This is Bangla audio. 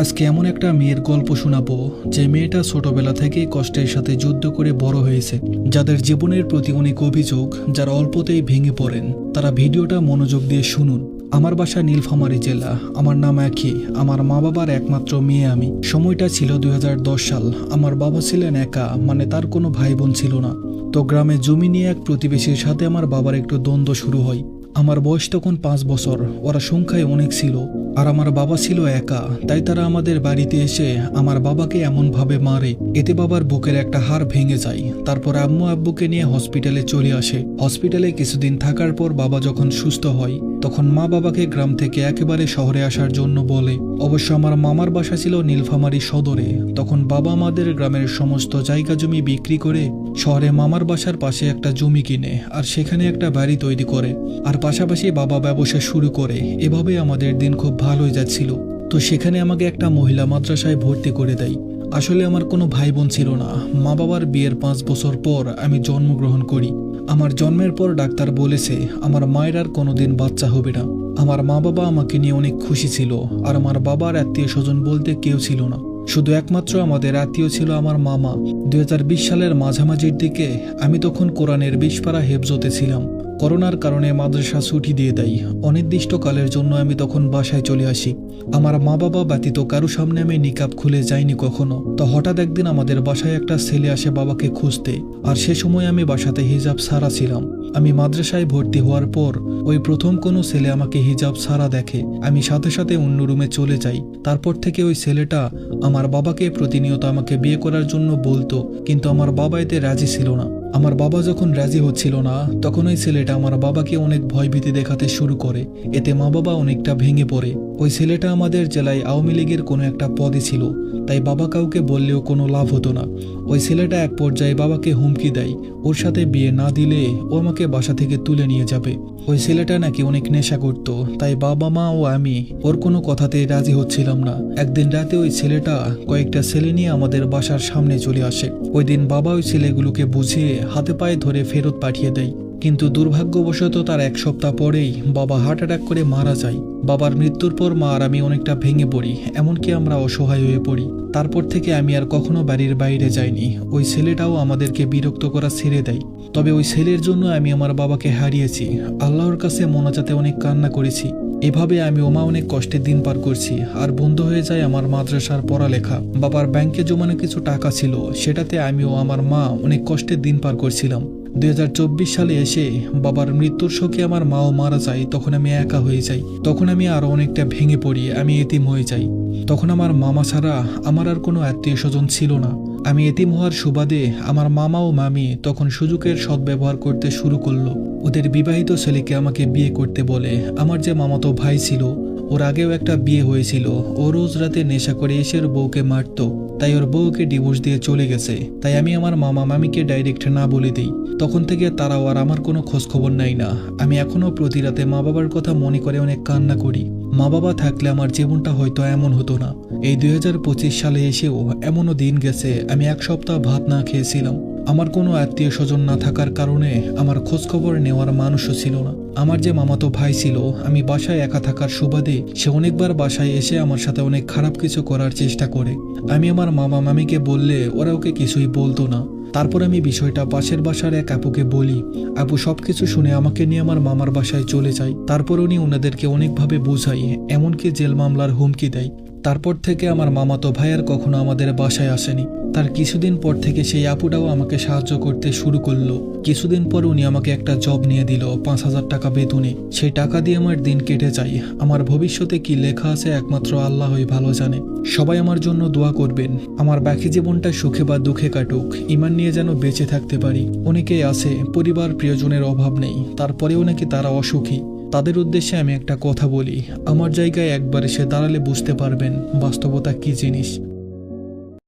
আজকে এমন একটা মেয়ের গল্প শোনাবো যে মেয়েটা ছোটবেলা থেকেই কষ্টের সাথে যুদ্ধ করে বড় হয়েছে, যাদের জীবনের প্রতি অনেক অভিযোগ, যারা অল্পতেই ভেঙে পড়েন। তারা ভিডিওটা মনোযোগ দিয়ে শুনুন। আমার বাসা নীলফামারী জেলা, আমার নাম একই, আমার মা বাবার একমাত্র মেয়ে আমি। সময়টা ছিল 2010 সাল। আমার বাবা ছিলেন একা, মানে তার কোনো ভাই বোন ছিল না। তো গ্রামে জমি নিয়ে এক প্রতিবেশীর সাথে আমার বাবার একটু দ্বন্দ্ব শুরু হয়। আমার বয়স তখন 5 বছর, ওরা সংখ্যায় অনেক ছিল, আর আমার বাবা ছিল একা। তাই তারা আমাদের বাড়িতে এসে আমার বাবাকে এমনভাবে মারে, এতে বাবার বুকের একটা হাড় ভেঙে যায়। তারপর আম্মু আব্বুকে নিয়ে হসপিটালে চলে আসে। হসপিটালে কিছুদিন থাকার পর বাবা যখন সুস্থ হয়, তখন মা বাবাকে গ্রাম থেকে একেবারে শহরে আসার জন্য বলে। অবশ্য আমার মামার বাসা ছিল নীলফামারী সদরে। তখন বাবা আমাদের গ্রামের সমস্ত জায়গা জমি বিক্রি করে শহরে মামার বাসার পাশে একটা জমি কিনে, আর সেখানে একটা বাড়ি তৈরি করে, আর পাশাপাশি বাবা ব্যবসা শুরু করে। এভাবে আমাদের দিন খুব ভালোই যাচ্ছিল। তো সেখানে আমাকে একটা মহিলা মাদ্রাসায় ভর্তি করে দেয়। আসলে আমার কোনো ভাই বোন ছিল না। মা বাবার বিয়ের 5 বছর পর আমি জন্মগ্রহণ করি। আমার জন্মের পর ডাক্তার বলেছে আমার মায়ের আর কোনোদিন বাচ্চা হবে না। আমার মা বাবা আমাকে নিয়ে অনেক খুশি ছিল, আর আমার বাবার আত্মীয় স্বজন বলতে কেউ ছিল না। শুধু একমাত্র আমাদের আত্মীয় ছিল আমার মামা। 2020 সালের মাঝামাঝির দিকে আমি তখন কোরআনের 20 পারা হেফজতে ছিলাম। করোনার কারণে মাদ্রাসা ছুটি দিয়ে দেয়। অনির্দিষ্টকালের জন্য আমি তখন বাসায় চলে আসি। আমার মা বাবা ব্যতীত কারো সামনে আমি নিকাব খুলে যাইনি কখনো। তো হঠাৎ একদিন আমাদের বাসায় একটা ছেলে আসে বাবাকে খুঁজতে, আর সে সময় আমি বাসাতে হিজাব ছাড়া ছিলাম। আমি মাদ্রাসায় ভর্তি হওয়ার পর ওই প্রথম কোনো ছেলে আমাকে হিজাব ছাড়া দেখে। আমি সাথে সাথে অন্য রুমে চলে যাই। তারপর থেকে ওই ছেলেটা আমার বাবাকে প্রতিনিয়ত আমাকে বিয়ে করার জন্য বলতো, কিন্তু আমার বাবা এতে রাজি ছিল না। আমার বাবা যখন রাজি হচ্ছিল না, তখন ওই ছেলেটা আমার বাবাকে অনেক ভয়ভীতি দেখাতে শুরু করে। এতে মা বাবা অনেকটা ভেঙে পড়ে। ওই ছেলেটা আমাদের জেলায় আওয়ামী লীগের কোনো একটা পদে ছিল, তাই বাবা কাউকে বললেও কোনো লাভ হতো না। ওই ছেলেটা এক পর্যায়ে বাবাকে হুমকি দেয়, ওর সাথে বিয়ে না দিলে ও আমাকে বাসা থেকে তুলে নিয়ে যাবে। ওই ছেলেটা নাকি অনেক নেশা করতো, তাই বাবা মা ও আমি ওর কোনো কথাতেই রাজি হচ্ছিলাম না। একদিন রাতে ওই ছেলেটা কয়েকটা ছেলে নিয়ে আমাদের বাসার সামনে চলে আসে। ওই দিন বাবা ওই ছেলেগুলোকে বুঝিয়ে হাতে পায়ে ধরে ফেরত পাঠিয়ে দেয়। কিন্তু দুর্ভাগ্যবশত তার 1 সপ্তাহ পরেই বাবা হার্ট অ্যাটাক করে মারা যায়। বাবার মৃত্যুর পর মা আর আমি অনেকটা ভেঙে পড়ি, এমনকি আমরা অসহায় হয়ে পড়ি। তারপর থেকে আমি আর কখনো বাড়ির বাইরে যাইনি। ওই ছেলেটাও আমাদেরকে বিরক্ত করা ছেড়ে দেয়। তবে ওই ছেলের জন্য আমি আমার বাবাকে হারিয়েছি। আল্লাহর কাছে মোনাজাতে অনেক কান্না করেছি। এভাবে আমি ও মা অনেক কষ্টের দিন পার করছি, আর বন্ধ হয়ে যায় আমার মাদ্রাসার পড়ালেখা। বাবার ব্যাংকে জমানো কিছু টাকা ছিল, সেটাতে আমি ও আমার মা অনেক কষ্টের দিন পার করছিলাম। 2024 সালে এসে বাবার মৃত্যুর শোকে আমার মাও মারা যায়। তখন আমি একা হয়ে যাই। তখন আমি আরো অনেকটা ভেঙে পড়ি, আমি এতিম হয়ে যাই। তখন আমার মামা ছাড়া আমার আর কোনো আত্মীয় স্বজন ছিল না। আমি এতিম হওয়ার সুবাদে আমার মামা ও মামি তখন সুযোগের সদ্ব্যবহার করতে শুরু করলো। ওদের বিবাহিত ছেলেকে আমাকে বিয়ে করতে বলে। আমার যে মামাতো ভাই ছিল, ওর আগেও একটা বিয়ে হয়েছিল। ও রোজ রাতে নেশা করে এসে ওর বউকে মারতো, তাই ওর বউকে ডিভোর্স দিয়ে চলে গেছে। তাই আমি আমার মামা মামিকে ডাইরেক্ট না বলে দিই। তখন থেকে তারাও আর আমার কোনো খোঁজ খবর নাই না। আমি এখনো প্রতি রাতে মা বাবার কথা মনে করে অনেক কান্না করি। মা বাবা থাকলে আমার জীবনটা হয়তো এমন হতো না। এই 2025 সালে এসেও এমনও দিন গেছে আমি 1 সপ্তাহ ভাত না খেয়েছিলাম। আমার কোনো আত্মীয় স্বজন না থাকার কারণে আমার খোঁজ খবর নেওয়ার মানুষও ছিল না। আমার যে মামাতো ভাই ছিল, আমি বাসায় একা থাকার সুবাদে সে অনেকবার বাসায় এসে আমার সাথে অনেক খারাপ কিছু করার চেষ্টা করে। আমি আমার মামা মামিকে বললে ওরা ওকে কিছুই বলতো না। তারপর আমি বিষয়টা পাশের বাসার এক আপুকে বলি। আপু সবকিছু শুনে আমাকে নিয়ে আমার মামার বাসায় চলে যায়। তারপর উনি ওনাদেরকে অনেকভাবে বোঝাই, এমনকি জেল মামলার হুমকি দেয়। তারপর থেকে আমার মামাতো ভাই আর কখনো আমাদের বাসায় আসেনি। তার কিছুদিন পর থেকে সেই আপুটাও আমাকে সাহায্য করতে শুরু করলো। কিছুদিন পর উনি আমাকে একটা জব নিয়ে দিল 5,000 টাকা বেতনে। সেই টাকা দিয়ে আমার দিন কেটে যায়। আমার ভবিষ্যতে কি লেখা আছে একমাত্র আল্লাহই ভালো জানে। সবাই আমার জন্য দোয়া করবেন, আমার বাকি জীবনটা সুখে বা দুঃখে কাটুক, ঈমান নিয়ে যেন বেঁচে থাকতে পারি। অনেকেই আছে পরিবার প্রিয়জনের অভাব নেই, তারপরেও নাকি তারা অসুখী। তাদের উদ্দেশ্যে আমি একটা কথা বলি, আমার জায়গায় একবার এসে দাঁড়ালে বুঝতে পারবেন বাস্তবতা কি জিনিস।